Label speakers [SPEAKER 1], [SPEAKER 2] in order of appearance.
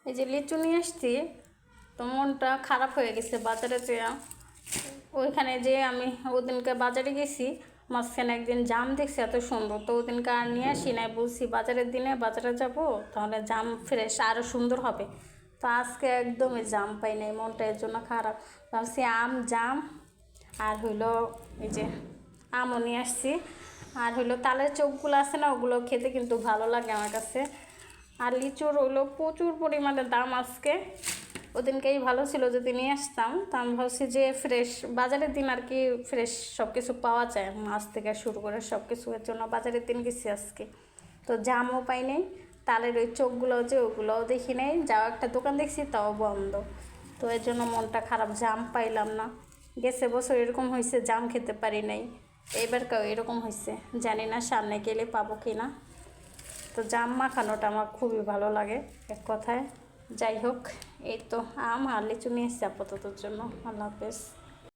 [SPEAKER 1] এই যে লিচু নিয়ে আসছি, তো মনটা খারাপ হয়ে গেছে বাজারে যেয়ে। ওইখানে যে আমি ওদিনকে বাজারে গেছি, মাঝখানে একদিন জাম দেখছি এত সুন্দর, তো ওদিনকে আর নিয়ে আসি নাই। বলছি বাজারের দিনে বাজারে যাব, তাহলে জাম ফ্রেশ আরও সুন্দর হবে। তো আজকে একদমই জাম পাই নাই, মনটা এর জন্য খারাপ। ভাবছি আম জাম আর হইলো এই যে আমও নিয়ে আসছি, আর হইলো তালের চোখগুলো আছে না, ওগুলো খেতে কিন্তু ভালো লাগে আমার কাছে। আর লিচুর হইলো প্রচুর পরিমাণে দাম আজকে। ওদিনকেই ভালো ছিল যদি নিয়ে আসতাম। তো আমি ভাবছি যে ফ্রেশ বাজারের দিন আর কি ফ্রেশ সব কিছু পাওয়া যায়, মাছ থেকে শুরু করে সব কিছু, এর জন্য বাজারের দিন গেছি আজকে। তো জামও পাই নাই, তালের ওই চোখগুলো যে ওগুলোও দেখি নাই, যাও একটা দোকান দেখছি তাও বন্ধ। তো এর জন্য মনটা খারাপ, জাম পাইলাম না। গেছে বছর এরকম হয়েছে জাম খেতে পারি নাই, এবারকাও এরকম হয়েছে, জানি না সামনে গেলে পাবো কি না। তো জাম মাখানোটা আমার খুবই ভালো লাগে এক কথায়। যাই হোক, এই তো আম আর লিচু নিয়ে এসেছি আপাততর জন্য। আল্লাহ হাফেজ।